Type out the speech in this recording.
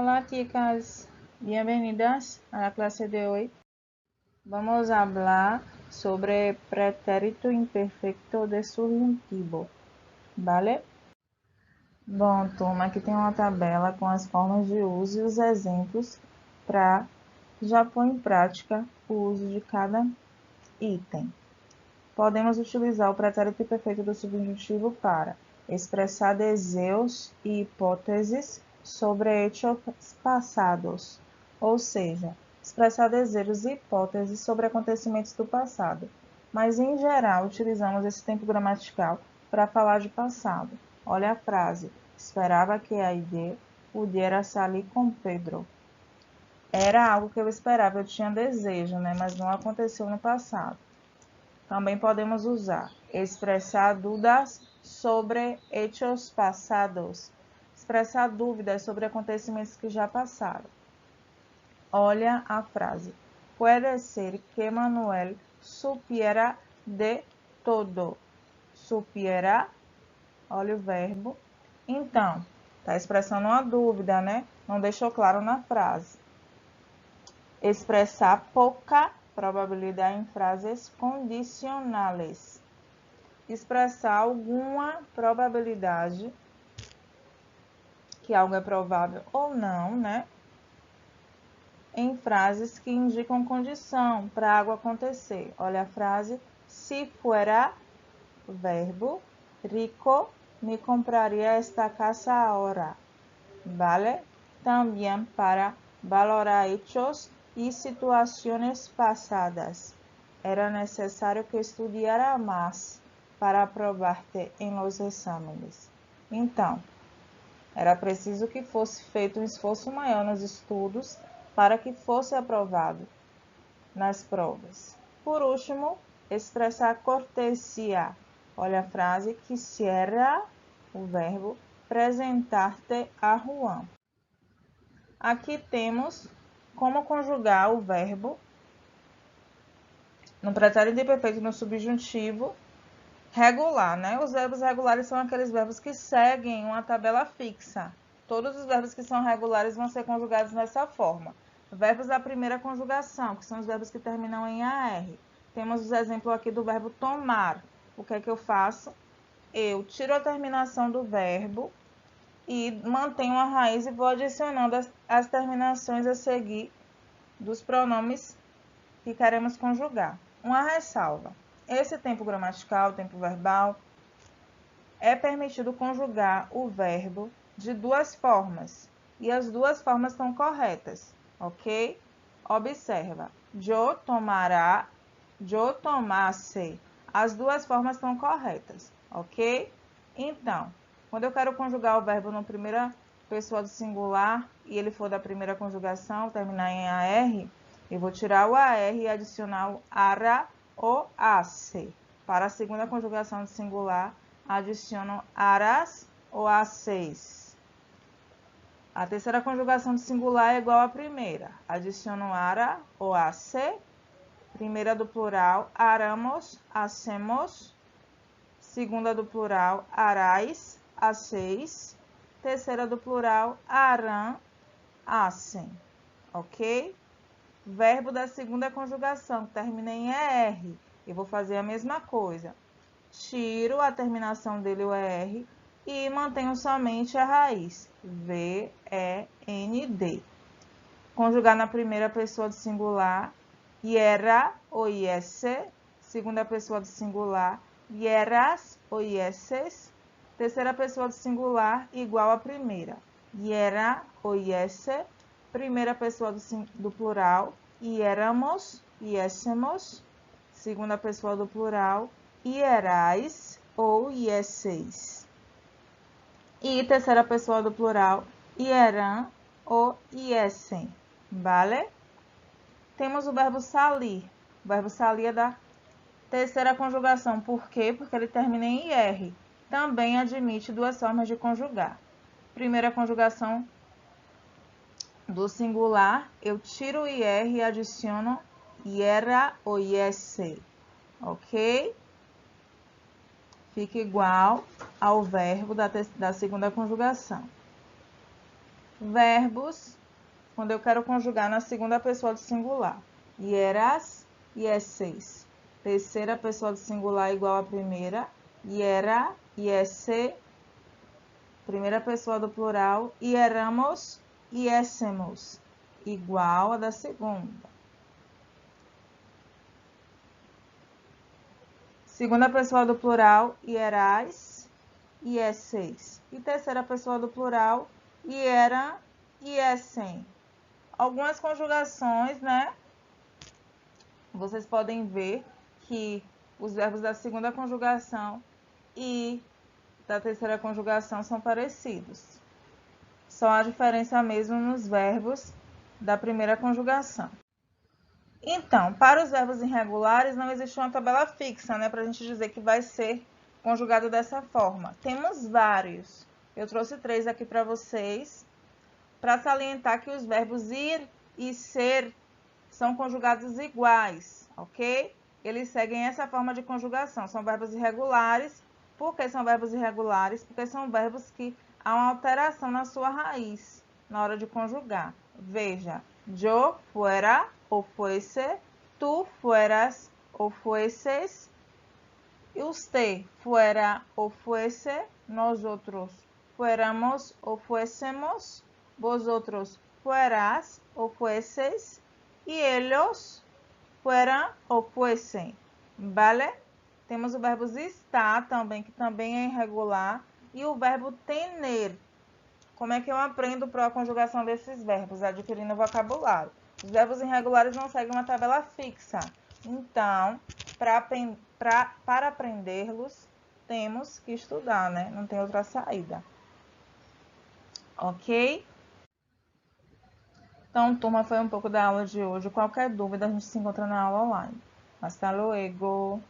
Hola chicas, bienvenidas a la clase de hoy. Vamos a hablar sobre pretérito imperfecto de subjuntivo, ¿vale? Bom, turma, aqui tem uma tabela com as formas de uso e os exemplos para já pôr em prática o uso de cada item. Podemos utilizar o pretérito imperfeito do subjuntivo para expressar desejos e hipóteses sobre hechos passados, ou seja, expressar desejos e hipóteses sobre acontecimentos do passado. Mas, em geral, utilizamos esse tempo gramatical para falar de passado. Olha a frase: esperava que Aide pudiera sair com Pedro. Era algo que eu esperava, eu tinha desejo, né? Mas não aconteceu no passado. Também podemos usar expressar dúvidas sobre hechos passados. Expressar dúvidas sobre acontecimentos que já passaram. Olha a frase. Puede ser que Manuel supiera de todo. Supiera, olha o verbo. Então, está expressando uma dúvida, né? Não deixou claro na frase. Expressar pouca probabilidade em frases condicionais. Expressar alguma probabilidade que algo é provável ou não, né? Em frases que indicam condição para algo acontecer. Olha a frase: si fuera, verbo, rico, me compraria esta casa ahora. Vale? Também para valorar hechos e situações passadas. Era necessário que estudiara mais para aprovar-te em los exámenes. Então, era preciso que fosse feito um esforço maior nos estudos para que fosse aprovado nas provas. Por último, expressar cortesia. Olha a frase: quisiera, o verbo, apresentar-te a Juan. Aqui temos como conjugar o verbo no pretérito imperfeito no subjuntivo regular, né? Os verbos regulares são aqueles verbos que seguem uma tabela fixa. Todos os verbos que são regulares vão ser conjugados dessa forma. Verbos da primeira conjugação, que são os verbos que terminam em AR. Temos o exemplo aqui do verbo tomar. O que é que eu faço? Eu tiro a terminação do verbo e mantenho a raiz e vou adicionando as terminações a seguir dos pronomes que queremos conjugar. Uma ressalva: esse tempo gramatical, tempo verbal, é permitido conjugar o verbo de duas formas, e as duas formas estão corretas, ok? Observa: yo tomará, yo tomasse. As duas formas estão corretas, ok? Então, quando eu quero conjugar o verbo na primeira pessoa do singular e ele for da primeira conjugação, terminar em AR, eu vou tirar o AR e adicionar o ara ou asse. Para a segunda conjugação do singular, adiciono aras ou asseis. A terceira conjugação do singular é igual à primeira. Adiciono ara ou asse. Primeira do plural, aramos, assemos. Segunda do plural, arais, asseis. Terceira do plural, aram, assem. Ok? Verbo da segunda conjugação, que termina em ER. Eu vou fazer a mesma coisa. Tiro a terminação dele, o ER, e mantenho somente a raiz. V-E-N-D. Conjugar na primeira pessoa do singular, iera ou iesse. Segunda pessoa do singular, ieras ou iesses. Terceira pessoa do singular, igual à primeira. Iera ou iesse. Primeira pessoa do plural, ieramos, iessemos. Segunda pessoa do plural, ierais ou iesseis. E terceira pessoa do plural, ieram ou iessem. Vale? Temos o verbo salir. O verbo salir é da terceira conjugação. Por quê? Porque ele termina em IR. Também admite duas formas de conjugar. Primeira conjugação do singular, eu tiro o IR e adiciono iera ou iesse. Ok? Fica igual ao verbo da segunda conjugação. Verbos, quando eu quero conjugar na segunda pessoa do singular. Hieras, hiesseis. Terceira pessoa do singular igual à primeira. Hiera, hiesse. Primeira pessoa do plural. Hieramos, hiéssemos. Igual a da segunda. Segunda pessoa do plural. Hierais, hiesseis. E terceira pessoa do plural. Hiera, hiessem. Algumas conjugações, né? Vocês podem ver que os verbos da segunda conjugação e da terceira conjugação são parecidos. Só a diferença mesmo nos verbos da primeira conjugação. Então, para os verbos irregulares não existe uma tabela fixa, né? Para a gente dizer que vai ser conjugado dessa forma. Temos vários. Eu trouxe 3 aqui para vocês, para salientar que os verbos ir e ser são conjugados iguais, ok? Eles seguem essa forma de conjugação. São verbos irregulares. Por que são verbos irregulares? Porque são verbos que há uma alteração na sua raiz na hora de conjugar. Veja, yo fuera o fuese, tú fueras o fueses, usted fuera o fuese, nosotros fuéramos o fuésemos, vosotros fueras o fueses, e ellos fueran o fuesen, vale? Temos o verbo estar também, que também é irregular, e o verbo tener. Como é que eu aprendo para a conjugação desses verbos? Adquirindo vocabulário. Os verbos irregulares não seguem uma tabela fixa. Então, para aprendê-los, temos que estudar, né? Não tem outra saída. Ok? Então, turma, foi um pouco da aula de hoje. Qualquer dúvida, a gente se encontra na aula online. Hasta luego!